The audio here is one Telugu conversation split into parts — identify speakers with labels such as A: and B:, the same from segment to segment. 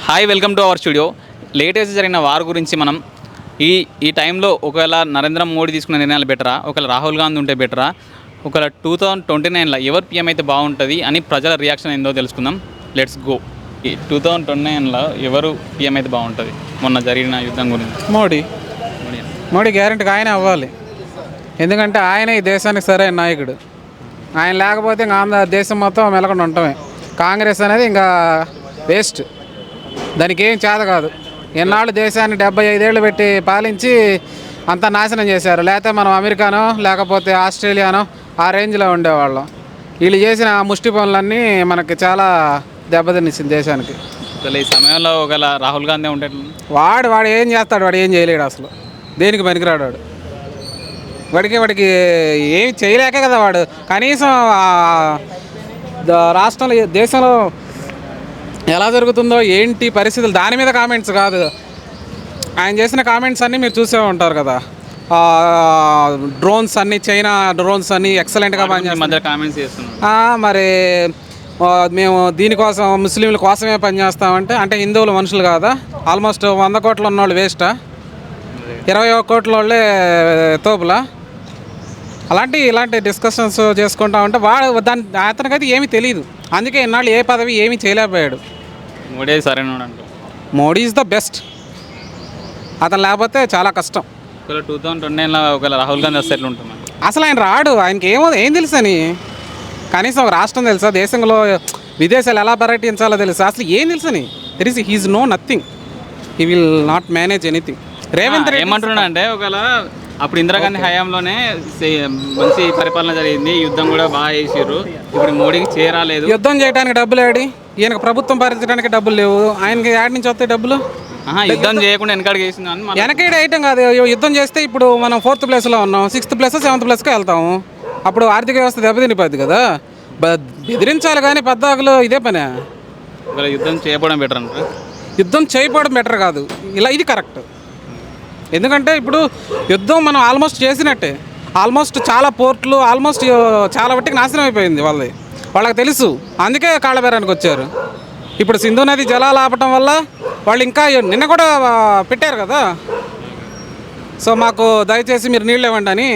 A: Hi, welcome to our studio. Latest జరిగిన వార్ గురించి మనం ఈ ఈ టైంలో ఒకవేళ నరేంద్ర మోడీ తీసుకున్న నిర్ణయాలు బెటరా, ఒకవేళ రాహుల్ గాంధీ ఉంటే బెటరా, ఒకవేళ 2029లో ఎవరు పీఎం అయితే బాగుంటుంది అని ప్రజల రియాక్షన్ ఏందో తెలుసుకుందాం. Let's go. ఈ 2029లో ఎవరు పీఎం అయితే బాగుంటుంది మొన్న జరిగిన యుద్ధం గురించి?
B: మోడీ గ్యారెంటీగా ఆయన అవ్వాలి. ఎందుకంటే ఆయన ఈ దేశానికి సరైన నాయకుడు. ఆయన లేకపోతే ఇంకా దేశం మొత్తం మెలకుండా ఉండటమే. కాంగ్రెస్ అనేది ఇంకా వేస్ట్, దానికి ఏం చేత కాదు. ఎన్నాళ్ళు దేశాన్ని 75 ఏళ్ళు పెట్టి పాలించి అంతా నాశనం చేశారు. లేకపోతే మనం అమెరికానో లేకపోతే ఆస్ట్రేలియానో ఆ రేంజ్లో ఉండేవాళ్ళం. వీళ్ళు చేసిన ముష్టి పనులన్నీ మనకి చాలా దెబ్బతినిచ్చింది దేశానికి.
A: అసలు ఈ సమయంలో ఒకవేళ రాహుల్ గాంధీ ఉంటే
B: వాడు ఏం చేస్తాడు? వాడు ఏం చేయలేడు అసలు. దేనికి పనికిరాడు వాడికి ఏం చేయలేకే కదా వాడు. కనీసం రాష్ట్రంలో దేశంలో ఎలా జరుగుతుందో ఏంటి పరిస్థితులు దాని మీద కామెంట్స్ కాదు. ఆయన చేసిన కామెంట్స్ అన్నీ మీరు చూసే ఉంటారు కదా. డ్రోన్స్ అన్నీ, చైనా డ్రోన్స్ అన్నీ ఎక్సలెంట్గా
A: మధ్య కామెంట్స్ చేస్తున్నాం.
B: మరి మేము దీనికోసం ముస్లింల కోసమే పనిచేస్తామంటే, అంటే హిందువులు మనుషులు కాదా? ఆల్మోస్ట్ 100 కోట్లు ఉన్నవాళ్ళు వేస్టా? 21 కోట్ల వాళ్ళే తోపులా? ఇలాంటి డిస్కషన్స్ చేసుకుంటా ఉంటే అతనికైతే ఏమీ తెలియదు. అందుకే ఇన్నాళ్ళు ఏ పదవి ఏమీ చేయలేకపోయాడు.
A: మోడీ సరైన
B: మోడీ ఈజ్ ద బెస్ట్. అతను లేకపోతే చాలా కష్టం.
A: 2029లో ఒకవేళ రాహుల్ గాంధీ వస్తే ఎట్లా ఉంటుంది?
B: అసలు ఆయన రాడు. ఆయనకి ఏం తెలుసు అని? కనీసం ఒక రాష్ట్రం తెలుసా? దేశంలో విదేశాలు ఎలా పర్యటించాలో తెలుసా? అసలు ఏం తెలుసు అని? He is know nothing. He will not manage anything. Revanth Reddy
A: ఏమంటున్నా అంటే, ఒకవేళ అప్పుడు ఇందిరాగాంధీ హయాంలోనే మంచి పరిపాలన జరిగింది, యుద్ధం కూడా బాగా చేసారు, ఇప్పుడు మోడీకి చేరాలేదు.
B: యుద్ధం చేయడానికి డబ్బులు ఏడి? ఈయనకు ప్రభుత్వం భరించడానికి డబ్బులు లేవు. ఆయనకి యాడ్ నుంచి వస్తాయి డబ్బులు?
A: యుద్ధం చేయకుండా వెనకాడికి వేసింది.
B: వెనకేడు ఐటమ్ కాదు. యుద్ధం చేస్తే ఇప్పుడు మనం 4th ప్లేస్లో ఉన్నాం, 6th ప్లేస్ 7th ప్లేస్కి వెళ్తాము. అప్పుడు ఆర్థిక వ్యవస్థ దెబ్బతినిపోద్ది కదా. బెదిరించాలి కానీ పెద్దలు ఇదే పనే.
A: యుద్ధం చేయకపోవడం బెటర్ అంటారు.
B: యుద్ధం చేయకపోవడం బెటర్ కాదు, ఇది కరెక్ట్. ఎందుకంటే ఇప్పుడు యుద్ధం మనం ఆల్మోస్ట్ చేసినట్టే. ఆల్మోస్ట్ చాలా పోర్ట్లు చాలా మట్టికి నాశనం అయిపోయింది వాళ్ళకి తెలుసు. అందుకే కాళ్ళబేరానికి వచ్చారు. ఇప్పుడు సింధు నది జలాలు ఆపటం వల్ల వాళ్ళు ఇంకా నిన్న కూడా పెట్టారు కదా. సో మాకు దయచేసి మీరు నీళ్ళు ఇవ్వండి అని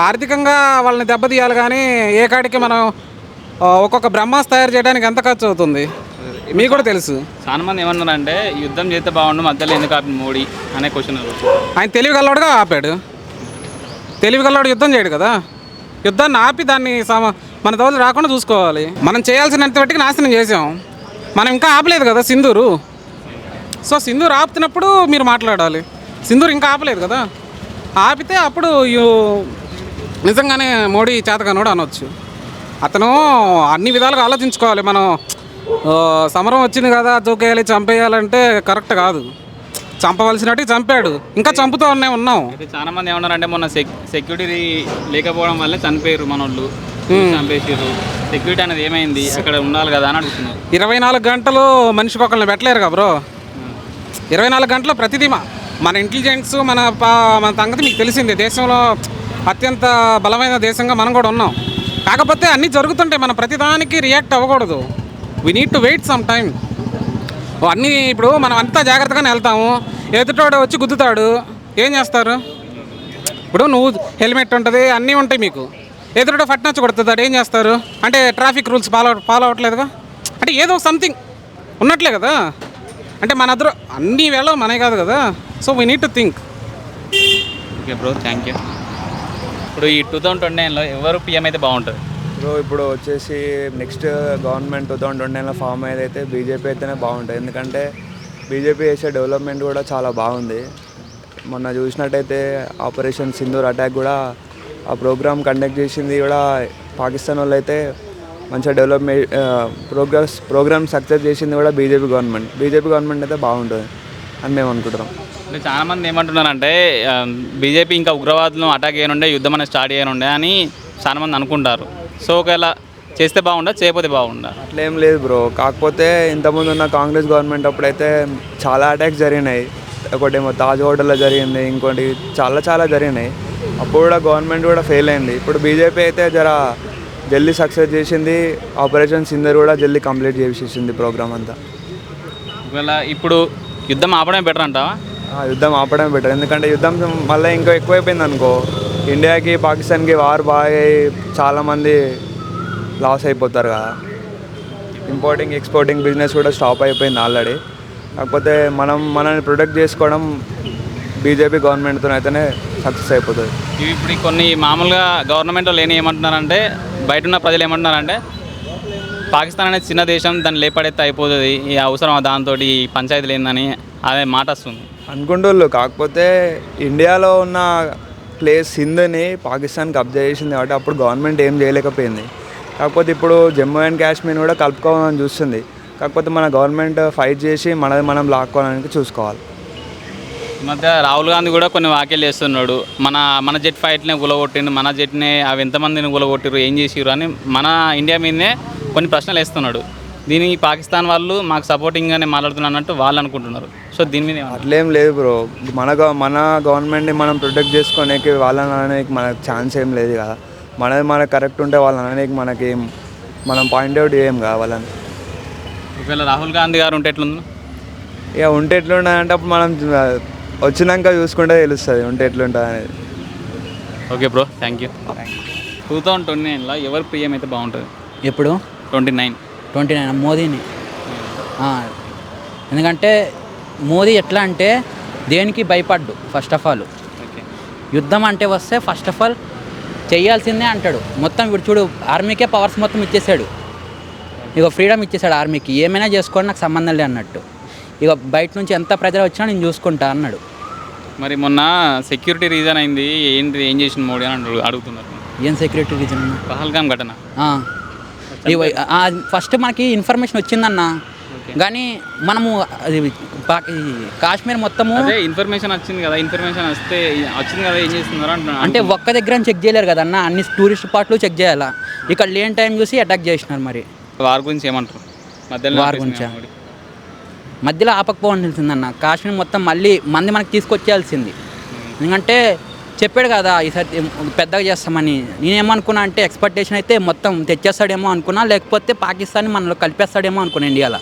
B: ఆర్థికంగా వాళ్ళని దెబ్బతీయాలి. కానీ ఏ కాడికి మనం ఒక్కొక్క బ్రహ్మాస్ తయారు చేయడానికి ఎంత ఖర్చు అవుతుంది మీకు కూడా తెలుసు.
A: చాలా మంది ఏమన్నారంటే, యుద్ధం చేస్తే బాగుండు, మధ్యలో ఎందుకు ఆపి మోడీ అనే క్వశ్చన్.
B: ఆయన తెలివిగలవాడుగా ఆపాడు. తెలివిగలవాడు యుద్ధం చేయడు కదా. యుద్ధాన్ని ఆపి దాన్ని మన దోలు రాకుండా చూసుకోవాలి. మనం చేయాల్సినంత మట్టికి నాశనం చేసాం. మనం ఇంకా ఆపలేదు కదా సింధూరు. సో సింధూరు ఆపుతున్నప్పుడు మీరు మాట్లాడాలి. సింధూరు ఇంకా ఆపలేదు కదా. ఆపితే అప్పుడు నిజంగానే మోడీ చేతగానోడు అనొచ్చు. అతను అన్ని విధాలుగా ఆలోచించుకోవాలి. మనం సమరం వచ్చింది కదా, దూకేయాలి, చంపేయాలంటే కరెక్ట్ కాదు. చంపవలసినట్టు చంపాడు, ఇంకా చంపుతూనే ఉన్నాం.
A: చాలా మంది ఏమన్నారంటే, మొన్న సెక్యూరిటీ లేకపోవడం వల్లే చనిపోయారు మనోళ్ళు, చంపేసారు. సెక్యూరిటీ అనేది ఏమైంది, అక్కడ ఉండాలి కదా అని అడుగుతున్నారు.
B: 24 గంటలు మనిషికి ఒకళ్ళని పెట్టలేరు కదా బ్రో. 24 గంటలు ప్రతిదీ మన ఇంటెలిజెన్స్ మన సంగతి మీకు తెలిసిందే. దేశంలో అత్యంత బలమైన దేశంగా మనం కూడా ఉన్నాం. కాకపోతే అన్నీ జరుగుతుంటాయి, మనం ప్రతిదానికి రియాక్ట్ అవ్వకూడదు. We need to wait some time. అన్నీ ఇప్పుడు మనం అంతా జాగ్రత్తగానే వెళ్తాము, ఎదుటోడు వచ్చి గుద్దుతాడు, ఏం చేస్తారు? ఇప్పుడు నువ్వు హెల్మెట్ ఉంటుంది, అన్నీ ఉంటాయి మీకు, ఎదుటోడు ఫట్నొచ్చి కొడుతాడు, ఏం చేస్తారు? అంటే ట్రాఫిక్ రూల్స్ ఫాలో అవ్వట్లేదుగా, అంటే ఏదో సంథింగ్ ఉన్నట్లే కదా. అంటే మన అద్దరు అన్నీ వేళ మనే కాదు కదా. So we need to think.
A: Okay bro, thank you. ఇప్పుడు ఈ 2029లో ఎవరు పీఎం అయితే బాగుంటుంది
C: బ్రో? ఇప్పుడు వచ్చేసి నెక్స్ట్ గవర్నమెంట్ 2029లో ఫామ్ అయితే బీజేపీ అయితేనే బాగుంటుంది. ఎందుకంటే బీజేపీ చేసే డెవలప్మెంట్ కూడా చాలా బాగుంది. మొన్న చూసినట్టయితే ఆపరేషన్ సింధూర్ అటాక్ కూడా ఆ ప్రోగ్రామ్ కండక్ట్ చేసింది కూడా పాకిస్తాన్ వాళ్ళు అయితే. మంచిగా డెవలప్మెంట్ ప్రోగ్రామ్ సక్సెస్ చేసింది కూడా బీజేపీ గవర్నమెంట్ అయితే బాగుంటుంది అని మేము అనుకుంటున్నాం.
A: అంటే చాలామంది ఏమంటున్నారంటే, బీజేపీ ఇంకా ఉగ్రవాదులను అటాక్ చేయనుండే, యుద్ధం అనేది స్టార్ట్ చేయనుండే అని చాలామంది అనుకుంటారు. సో ఒకవేళ చేస్తే బాగుండా, చేయకపోతే బాగుండా?
C: అట్లేం లేదు బ్రో. కాకపోతే ఇంతకుముందు ఉన్న కాంగ్రెస్ గవర్నమెంట్ అప్పుడైతే చాలా అటాక్స్ జరిగినాయి. ఒకటేమో తాజ్ హోటల్లో జరిగింది, ఇంకోటి చాలా జరిగినాయి. అప్పుడు కూడా గవర్నమెంట్ కూడా ఫెయిల్ అయింది. ఇప్పుడు బీజేపీ అయితే జల్దీ సక్సెస్ చేసింది. ఆపరేషన్ సింధూర్ కూడా జల్దీ కంప్లీట్ చేసేసింది ప్రోగ్రామ్ అంతా.
A: ఒకవేళ ఇప్పుడు యుద్ధం ఆపడమే బెటర్ అంటావా?
C: యుద్ధం ఆపడమే బెటర్, ఎందుకంటే యుద్ధం మళ్ళీ ఇంకా ఎక్కువైపోయింది అనుకో, ఇండియాకి పాకిస్తాన్కి వార్ బాగా అయ్యి చాలామంది లాస్ అయిపోతారు కదా. ఇంపోర్టింగ్ ఎక్స్పోర్టింగ్ బిజినెస్ కూడా స్టాప్ అయిపోయింది ఆల్రెడీ. కాకపోతే మనల్ని ప్రొటెక్ట్ చేసుకోవడం బీజేపీ గవర్నమెంట్తో అయితేనే సక్సెస్ అయిపోతుంది.
A: ఇవి ఇప్పుడు కొన్ని మామూలుగా గవర్నమెంట్ లేని ఏమంటున్నారంటే, బయట ఉన్న ప్రజలు ఏమంటున్నారంటే పాకిస్తాన్ అనేది చిన్న దేశం, దాన్ని లేపడైతే అయిపోతుంది, ఈ అవసరం దాంతో ఈ పంచాయతీలు ఏందని అదే మాట వస్తుంది
C: అనుకుంటుళ్ళు. కాకపోతే ఇండియాలో ఉన్న ప్లేస్ సింధ్ని పాకిస్తాన్ కబ్జా చేసింది కాబట్టి అప్పుడు గవర్నమెంట్ ఏం చేయలేకపోయింది. కాకపోతే ఇప్పుడు జమ్మూ అండ్ కాశ్మీర్ కూడా కలుపుకోవాలని చూస్తుంది. కాకపోతే మన గవర్నమెంట్ ఫైట్ చేసి మనది మనం లాక్కోవడానికి చూసుకోవాలి.
A: ఈ మధ్య రాహుల్ గాంధీ కూడా కొన్ని వ్యాఖ్యలు చేస్తున్నాడు. మన జెట్ ఫైట్ని గులగొట్టిండు, మన జెట్ని అవి ఎంతమందిని గులగొట్టిరు, ఏం చేసిరు అని మన ఇండియా మీదనే కొన్ని ప్రశ్నలు వేస్తున్నాడు. దీనికి పాకిస్తాన్ వాళ్ళు మాకు సపోర్టింగ్గానే మాట్లాడుతున్నారు అన్నట్టు వాళ్ళు అనుకుంటున్నారు. సో దీని మీద
C: అట్లేం లేదు బ్రో. మన గవర్నమెంట్ని మనం ప్రొటెక్ట్ చేసుకోనికి వాళ్ళని అనడానికి మనకు ఛాన్స్ ఏం లేదు కదా. మనకు కరెక్ట్ ఉంటే వాళ్ళని అనడానికి మనకేం మనం పాయింట్అవుట్ చేయం కదా వాళ్ళని.
A: ఒకవేళ రాహుల్ గాంధీ గారు ఉంటే ఎట్లుంది?
C: ఇక ఉంటే ఎట్లుంటుందంటే అప్పుడు మనం వచ్చినాక చూసుకుంటే తెలుస్తుంది ఉంటే ఎట్లుంటుంది అనేది.
A: Okay bro, thank you. 2029లో ఎవరు పిఎం అయితే బాగుంటుంది?
D: ఎప్పుడు
A: 29
D: మోదీని. ఎందుకంటే మోదీ ఎట్లా అంటే దేనికి భయపడ్డు. First of all
A: okay.
D: యుద్ధం అంటే వస్తే ఫస్ట్ ఆఫ్ ఆల్ చేయాల్సిందే అంటాడు. మొత్తం ఇప్పుడు చూడు, ఆర్మీకే పవర్స్ మొత్తం ఇచ్చేసాడు. ఇక ఫ్రీడమ్ ఇచ్చేసాడు ఆర్మీకి, ఏమైనా చేసుకోండి నాకు సంబంధం లేదు అన్నట్టు. ఇక బయట నుంచి ఎంత ప్రజలు వచ్చినా నేను చూసుకుంటా అన్నాడు.
A: మరి మొన్న సెక్యూరిటీ రీజన్ అయింది, ఏంటి ఏం చేసిన మోడీ అని అడుగుతున్నారు.
D: ఏం సెక్యూరిటీ రీజన్?
A: పహల్గాం ఘటన.
D: ఫస్ట్ మనకి ఇన్ఫర్మేషన్ వచ్చిందన్న, కానీ మనము అది కాశ్మీర్ మొత్తము
A: అదే ఇన్ఫర్మేషన్ వచ్చింది కదా, ఇన్ఫర్మేషన్ వచ్చింది కదా, ఏం చేస్తున్నారు అంటున్నారు.
D: అంటే ఒక్క దగ్గర చెక్ చేయలేరు కదన్న, అన్ని టూరిస్ట్ స్పాట్లు చెక్ చేయాలా. ఇక్కడ లేని టైం చూసి అటాక్ చేసినారు. మరి
A: వార్ గురించి ఏమంటారు?
D: వార్ గురించా? మధ్యలో ఆపకపోవాల్సిందన్న. కాశ్మీర్ మొత్తం మళ్ళీ మనకి తీసుకొచ్చేయాల్సింది. ఎందుకంటే చెప్పాడు కదా ఈసారి పెద్దగా చేస్తామని. నేనేమనుకున్నా అంటే ఎక్స్పెక్టేషన్ అయితే మొత్తం తెచ్చేస్తాడేమో అనుకున్నా, లేకపోతే పాకిస్తాన్ మనలో కలిపేస్తాడేమో అనుకున్నా ఇండియాలో.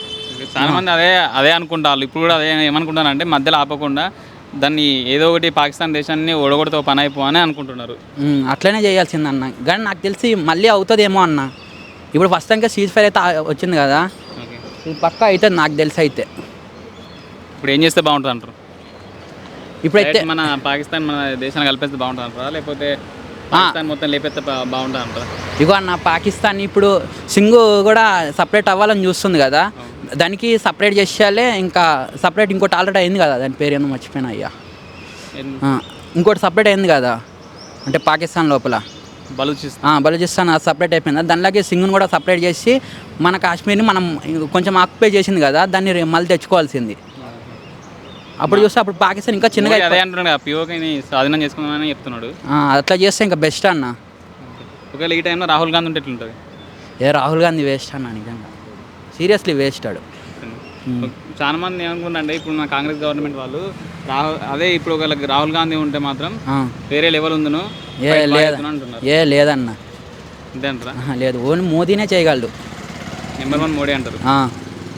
A: చాలా మంది అదే అనుకుంటారు. ఇప్పుడు కూడా అదే ఏమనుకుంటారంటే మధ్యలో ఆపకుండా దాన్ని ఏదో ఒకటి పాకిస్తాన్ దేశాన్ని ఓడగొడితే పని అయిపోవని అనుకుంటున్నారు.
D: అట్లనే చేయాల్సిందన్న, కానీ నాకు తెలిసి మళ్ళీ అవుతుందేమో అన్న. ఇప్పుడు ఫస్ట్ ఇంకా సీజ్ ఫైర్ అయితే వచ్చింది కదా, ఇది పక్కా అవుతుంది నాకు తెలిసి. అయితే
A: ఇప్పుడు ఏం చేస్తే బాగుంటుంది అంటారు?
D: ఇప్పుడైతే
A: మన పాకిస్తాన్ మన దేశాన్ని కలిపేస్తే బాగుంటుంది అంటారా, లేకపోతే పాకిస్తాన్ మొత్తం లేపేస్తే బాగుంటుంది అంటారా?
D: ఇగో అన్న, పాకిస్తాన్ ఇప్పుడు సింగు కూడా సపరేట్ అవ్వాలని చూస్తుంది కదా, దానికి సపరేట్ చేసేయాలి. ఇంకా సపరేట్ ఇంకోటి ఆల్రెడీ అయింది కదా, దాని పేరు ఏమో మర్చిపోయినా అయ్యా. ఇంకోటి సపరేట్ అయింది కదా, అంటే పాకిస్తాన్ లోపల బలూచిస్తాన్ సపరేట్ అయిపోయింది. దానిలాగే సింగుని కూడా సపరేట్ చేసి మన కాశ్మీర్ని మనం కొంచెం ఆక్యుపై చేసింది కదా, దాన్ని మళ్ళీ తెచ్చుకోవాల్సింది. అప్పుడు చూస్తే అప్పుడు పాకిస్తాన్ ఇంకా చిన్నగా
A: అదే అంటున్నాడు కదా, పిఓకేని స్వాధీనం చేసుకుందామని చెప్తున్నాడు.
D: అట్లా చేస్తే ఇంకా బెస్ట్ అన్న.
A: ఒకవేళ ఈ టైంలో రాహుల్ గాంధీ ఉంటే ఎట్లుంటుంది?
D: రాహుల్ గాంధీ వేస్ట్ అన్న, నిజంగా సీరియస్లీ వేస్ట్ ఆడు.
A: చాలా మంది ఏమనుకుంటే ఇప్పుడు మన కాంగ్రెస్ గవర్నమెంట్ వాళ్ళు అదే ఇప్పుడు ఒకవేళ రాహుల్ గాంధీ ఉంటే మాత్రం వేరే లెవెల్ ఉందను
D: లేదన్న,
A: అంతే అంటారా?
D: లేదు, ఓన్లీ మోదీనే చేయగలడు.
A: నెంబర్ 1 మోడీ అంటారు.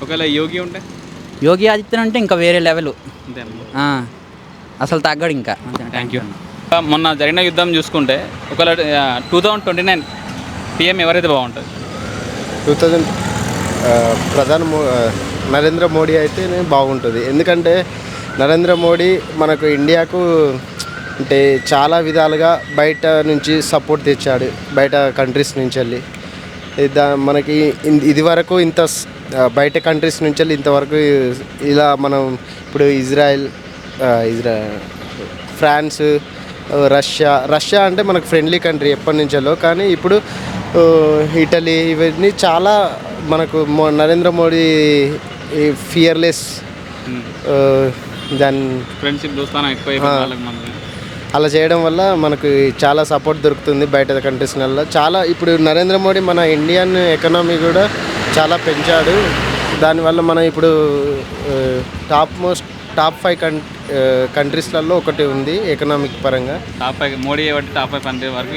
A: ఒకవేళ యోగి ఉంటే,
D: యోగి ఆదిత్యనాథ్ అంటే ఇంకా వేరే లెవెల్,
A: అంతే
D: అసలు తగ్గడు ఇంకా.
A: Thank you. మొన్న జరిగిన యుద్ధం చూసుకుంటే ఒకవేళ 2029 పిఎం ఎవరైతే బాగుంటుంది?
E: 2000 నరేంద్ర మోడీ అయితే బాగుంటుంది. ఎందుకంటే నరేంద్ర మోడీ మనకు ఇండియాకు అంటే చాలా విధాలుగా బయట నుంచి సపోర్ట్ తెచ్చాడు, బయట కంట్రీస్ నుంచి వెళ్ళి. మనకి ఇది వరకు ఇంత బయట కంట్రీస్ నుంచి వెళ్ళి ఇంతవరకు ఇలా మనం ఇప్పుడు ఇజ్రాయెల్, ఫ్రాన్స్, రష్యా అంటే మనకు ఫ్రెండ్లీ కంట్రీ ఎప్పటి నుంచో, కానీ ఇప్పుడు ఇటలీ ఇవన్నీ చాలా మనకు నరేంద్ర మోడీ ఫియర్లెస్ దాని
A: ఫ్రెండ్షిప్ దోస్తానం ఎక్కువ
E: అలా చేయడం వల్ల మనకు చాలా సపోర్ట్ దొరుకుతుంది బయట కంట్రీస్ వల్ల. చాలా ఇప్పుడు నరేంద్ర మోడీ మన ఇండియన్ ఎకనామీ కూడా చాలా పెంచాడు. దానివల్ల మనం ఇప్పుడు టాప్ 5 కంట్రీస్లలో ఒకటి ఉంది ఎకనామిక్ పరంగా.
A: టాప్ 5 మోడీ టాప్ 5 కంట్రీ వరకు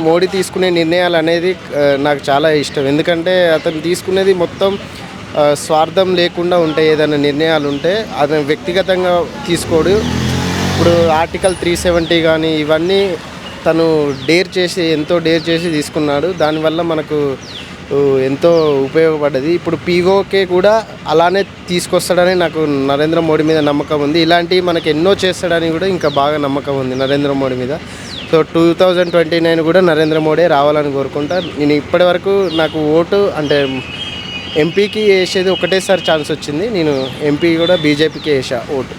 E: మోడీ తీసుకునే నిర్ణయాలు అనేది నాకు చాలా ఇష్టం. ఎందుకంటే అతను తీసుకునేది మొత్తం స్వార్థం లేకుండా ఉంటాయి. ఏదైనా నిర్ణయాలు ఉంటే అతను వ్యక్తిగతంగా తీసుకోడు. ఇప్పుడు ఆర్టికల్ 370 కానీ ఇవన్నీ తను ఎంతో డేర్ చేసి తీసుకున్నాడు. దానివల్ల మనకు ఎంతో ఉపయోగపడ్డది. ఇప్పుడు పీఓకే కూడా అలానే తీసుకొస్తాడని నాకు నరేంద్ర మోడీ మీద నమ్మకం ఉంది. ఇలాంటివి మనకు ఎన్నో చేస్తాడని కూడా ఇంకా బాగా నమ్మకం ఉంది నరేంద్ర మోడీ మీద. సో 2029 కూడా నరేంద్ర మోడీ రావాలని కోరుకుంటా. నేను ఇప్పటివరకు నాకు ఓటు అంటే ఎంపీకి వేసేది ఒకటేసారి ఛాన్స్ వచ్చింది. నేను ఎంపీ కూడా బీజేపీకి వేసా ఓటు.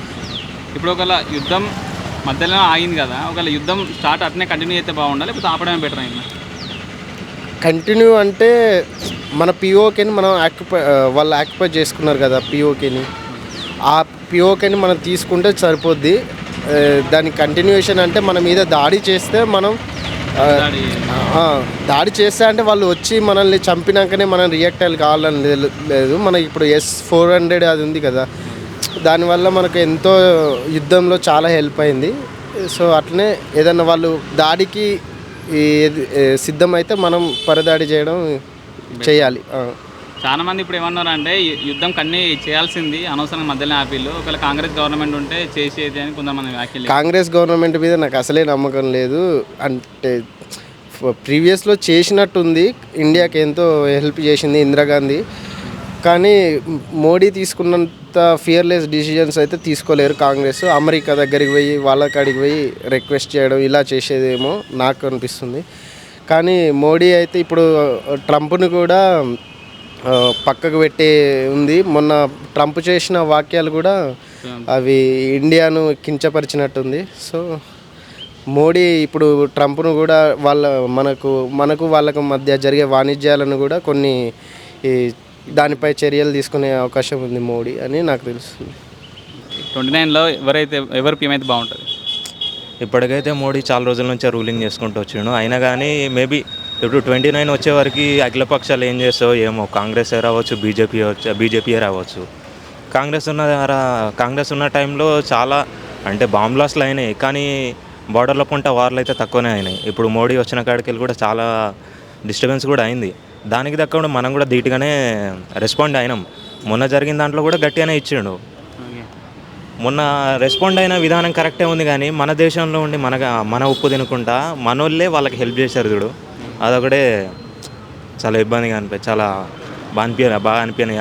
A: ఇప్పుడు ఒకవేళ యుద్ధం మధ్యలో ఆగింది కదా, ఒకవేళ యుద్ధం స్టార్ట్ అట్నే కంటిన్యూ అయితే బాగుండాలి, లేకపోతే ఆపడమే బెటర్ అయింది?
E: కంటిన్యూ అంటే మన పిఓకేని మనం వాళ్ళు ఆక్యుపై చేసుకున్నారు కదా పిఓకేని. ఆ పిఓకేని మనం తీసుకుంటే సరిపోద్ది. దాని కంటిన్యూషన్ అంటే మన మీద దాడి చేస్తే మనం దాడి చేస్తే అంటే వాళ్ళు వచ్చి మనల్ని చంపినాకనే మనం రియాక్ట్ అయ్యి కావాలని లేదు. మనకి ఇప్పుడు S-400 అది ఉంది కదా, దానివల్ల మనకు ఎంతో యుద్ధంలో చాలా హెల్ప్ అయింది. సో అట్లనే ఏదన్నా వాళ్ళు దాడికి సిద్ధమైతే మనం పరదాడి చేయాలి.
A: చాలా మంది ఇప్పుడు ఏమన్నారంటే యుద్ధం కన్నీ చేయాల్సింది, అనవసరంగా మధ్యలో ఆపిల్లు, ఒకవేళ కాంగ్రెస్ గవర్నమెంట్ ఉంటే చేసేది అని కొంతమంది వ్యాఖ్యలు.
E: కాంగ్రెస్ గవర్నమెంట్ మీద నాకు అసలే నమ్మకం లేదు. అంటే ప్రీవియస్లో చేసినట్టుంది, ఇండియాకి ఎంతో హెల్ప్ చేసింది ఇందిరాగాంధీ. కానీ మోడీ తీసుకున్నంత ఫియర్లెస్ డిసిజన్స్ అయితే తీసుకోలేరు కాంగ్రెస్. అమెరికా దగ్గరికి పోయి వాళ్ళ కాడికి పోయి రిక్వెస్ట్ చేయడం ఇలా చేసేదేమో నాకు అనిపిస్తుంది. కానీ మోడీ అయితే ఇప్పుడు ట్రంప్ను కూడా పక్కకు పెట్టి ఉంది. మొన్న ట్రంప్ చేసిన వాక్యాలు కూడా అవి ఇండియాను కించపరిచినట్టుంది. సో మోడీ ఇప్పుడు ట్రంప్ను కూడా మనకు వాళ్ళకు మధ్య జరిగే వాణిజ్యాలను కూడా కొన్ని దానిపై చర్యలు తీసుకునే అవకాశం ఉంది మోడీ అని నాకు తెలుస్తుంది.
A: 29లో ఎవరు పీఎం అయితే బాగుంటుంది?
F: ఇప్పటికైతే మోడీ చాలా రోజుల నుంచి రూలింగ్ చేసుకుంటూ వచ్చిండు. అయినా కానీ మేబీ ఇప్పుడు 29 వచ్చే వరకు అఖిలపక్షాలు ఏం చేస్తావో ఏమో, కాంగ్రెస్ రావచ్చు, బీజేపీ రావచ్చు. కాంగ్రెస్ ఉన్న టైంలో చాలా అంటే బాంబ్ బ్లాస్ట్లు అయినాయి, కానీ బార్డర్లో పుంట వార్లు అయితే తక్కువనే అయినాయి. ఇప్పుడు మోడీ వచ్చిన కాడికి వెళ్ళి కూడా చాలా డిస్టర్బెన్స్ కూడా అయింది. దానికి దక్కకుండా మనం కూడా ధీటుగానే రెస్పాండ్ అయినాం. మొన్న జరిగిన దాంట్లో కూడా గట్టిగానే ఇచ్చిండు. మొన్న రెస్పాండ్ అయిన విధానం కరెక్టే ఉంది, కానీ మన దేశంలో ఉండి మన ఉప్పు తినుకుంటా మనోళ్ళే వాళ్ళకి హెల్ప్ చేశారు చూడు, అదొకటే చాలా ఇబ్బందిగా చాలా బాగా అనిపించని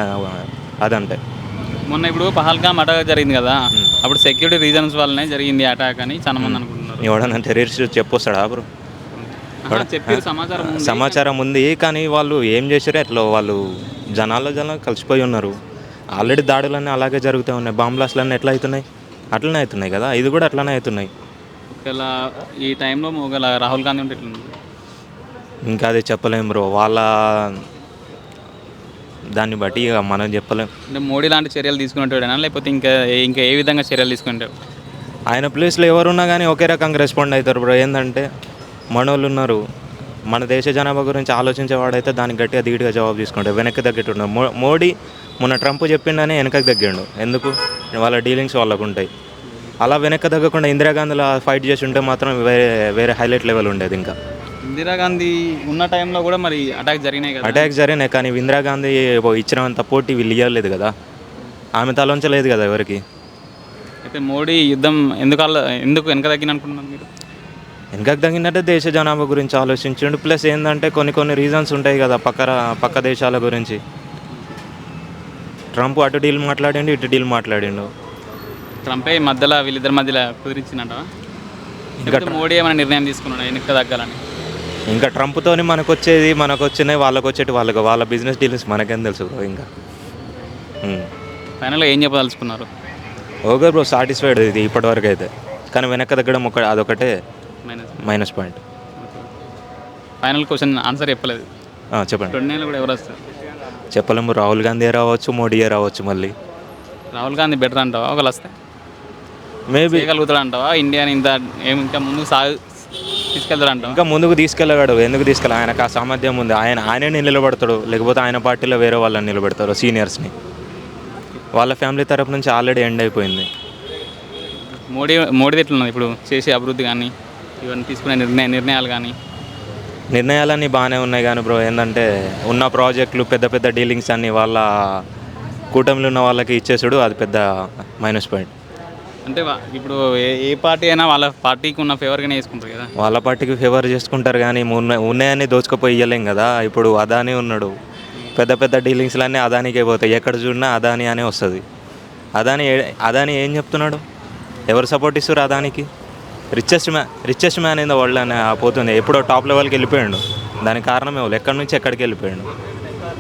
F: అదంటే.
A: మొన్న ఇప్పుడు పహల్గామ్ అటాక్ జరిగింది కదా, అప్పుడు సెక్యూరిటీ రీజన్స్ వల్లనే జరిగింది అటాక్ అని చాలా మంది అనుకుంటున్నారు.
F: ఎవడన్నా టెర్రరిస్ట్ చెప్పొస్తాడా బ్రో?
A: చెప్పారు,
F: సమాచారం ఉంది, కానీ వాళ్ళు ఏం చేశారో అట్లా వాళ్ళు జనాలు కలిసిపోయి ఉన్నారు. ఆల్రెడీ దాడులన్నీ అలాగే జరుగుతూ ఉన్నాయి. బాంబ్ బ్లాస్ట్లన్నీ ఎట్లా అవుతున్నాయి? అట్లనే అవుతున్నాయి కదా, ఇది కూడా అట్లనే అవుతున్నాయి.
A: ఒకవేళ ఈ టైంలో ఒకవేళ రాహుల్ గాంధీ ఉంటే ఎట్లా?
F: ఇంకా అది చెప్పలేం బ్రో, వాళ్ళ దాన్ని బట్టి ఇక మనం చెప్పలేం.
A: అంటే మోడీ లాంటి చర్యలు తీసుకునేటోడేనా, లేకపోతే ఇంకా ఏ విధంగా చర్యలు తీసుకుంటాడు?
F: ఆయన ప్లేస్లో ఎవరున్నా కానీ ఒకే రకంగా రెస్పాండ్ అవుతారు బ్రో. ఏంటంటే మనోళ్ళు ఉన్నారు, మన దేశ జనాభా గురించి ఆలోచించేవాడైతే దానికి గట్టిగా ధీటుగా జవాబు తీసుకుంటాడు, వెనక్కి తగ్గట్టున్నాడు. మోడీ మొన్న ట్రంప్ చెప్పిండని వెనకకి తగ్గాడు. ఎందుకు? వాళ్ళ డీలింగ్స్ వాళ్ళకు ఉంటాయి. అలా వెనక్కి తగ్గకుండా ఇందిరాగాంధీలో ఫైట్ చేసి ఉంటే మాత్రం వేరే హైలైట్ లెవెల్ ఉండేది. ఇంకా
A: ఇందిరాగాంధీ ఉన్న టైంలో కూడా మరి అటాక్ జరిగినాయి కదా.
F: అటాక్ జరిగినాయి, కానీ ఇందిరాగాంధీ ఇచ్చినంత పోటీ వీళ్ళు ఇవ్వలేదు కదా, ఆమె తలంచలేదు కదా ఎవరికి.
A: అయితే మోడీ యుద్ధం ఎందుకు వెనక తగ్గిన అనుకుంటున్నారు మీరు?
F: వెనకకు తగ్గిందంటే దేశ జనాభా గురించి ఆలోచించండి. ప్లస్ ఏంటంటే కొన్ని రీజన్స్ ఉంటాయి కదా పక్క దేశాల గురించి. ట్రంప్ అటు డీల్ మాట్లాడిండు, ఇటు డీల్ మాట్లాడిండు.
A: ట్రంపే మధ్యలో వీళ్ళిద్దరి మధ్యలో కుదిరించినట్ట. ఇంకా మోడీ ఏమైనా నిర్ణయం తీసుకున్నాడు వెనక్కి తగ్గాలని?
F: ఇంకా ట్రంప్తోని మనకు వచ్చినాయి, వాళ్ళ బిజినెస్ డీలింగ్స్ మనకేం తెలుసు బ్రో. ఇంకా
A: ఫైనల్గా ఏం చెప్పదలుచుకున్నారు?
F: ఓకే బ్రో, సాటిస్ఫైడ్ ఇది ఇప్పటివరకు అయితే. కానీ వెనక్కి తగ్గడం అదొకటే minus point.
A: Final question answer చెప్పలేదు.
F: చెప్పండి.
A: 29 కూడా ఎవరు వస్తారు?
F: చెప్పలేము, రాహుల్ గాంధీ రావచ్చు, మోడీయే రావచ్చు. మళ్ళీ
A: రాహుల్ గాంధీ బెటర్ అంటావా? ఒకళ్ళు వస్తే
F: మేబీ
A: చేయగలుగుతాడు అంటావా? ఇండియాని ఇంకా ముందుకు తీసుకెళ్తాడు అంటావా?
F: ఇంకా ముందుకు తీసుకెళ్ళగాడు. ఎందుకు తీసుకెళ్ళి? ఆయనకు ఆ సామర్థ్యం ఉంది. ఆయనే నిలబడతాడు, లేకపోతే ఆయన పార్టీలో వేరే వాళ్ళని నిలబెడతారు, సీనియర్స్ని. వాళ్ళ ఫ్యామిలీ తరపు నుంచి ఆల్రెడీ ఎండ్ అయిపోయింది.
A: మోడీ ఎట్లున్నది ఇప్పుడు చేసే అభివృద్ధి కానీ? ఇవన్నీ తీసుకునే నిర్ణయాలు కానీ?
F: నిర్ణయాలన్నీ బాగానే ఉన్నాయి కానీ బ్రో, ఏంటంటే ఉన్న ప్రాజెక్టులు పెద్ద పెద్ద డీలింగ్స్ అన్నీ వాళ్ళ కూటమిలో ఉన్న వాళ్ళకి ఇచ్చేసాడు, అది పెద్ద మైనస్ పాయింట్.
A: అంటే ఇప్పుడు ఏ పార్టీ అయినా వాళ్ళ పార్టీకి ఉన్న ఫేవర్గానే వేసుకుంటారు కదా.
F: వాళ్ళ పార్టీకి ఫేవర్ చేసుకుంటారు కానీ ఉన్నాయన్నీ దోచుకుపోయి ఇవ్వలేం కదా. ఇప్పుడు అదానీ ఉన్నాడు, పెద్ద పెద్ద డీలింగ్స్లన్నీ అదానికే పోతాయి. ఎక్కడ చూసినా అదానీ అనే వస్తుంది. అదానీ ఏం చెప్తున్నాడు? ఎవరు సపోర్ట్ ఇస్తారు అదానికి? Richest man in the world అని పోతుంది. ఎప్పుడో టాప్ లెవెల్కి వెళ్ళిపోయాడు. దానికి కారణం ఎవరు? ఎక్కడి నుంచి ఎక్కడికి వెళ్ళిపోయాడు?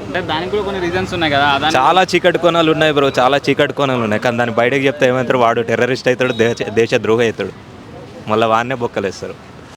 A: అంటే దానికి కూడా కొన్ని రీజన్స్ ఉన్నాయి కదా.
F: చాలా చీకటి కోణాలు ఉన్నాయి బ్రో, చాలా చీకటి కోణాలు ఉన్నాయి. కానీ దాన్ని బయటకు చెప్తే ఏమవుతారు? వాడు టెర్రరిస్ట్ అవుతాడు, దేశ ద్రోహి అవుతాడు, మళ్ళీ వాడినే బొక్కలేస్తారు.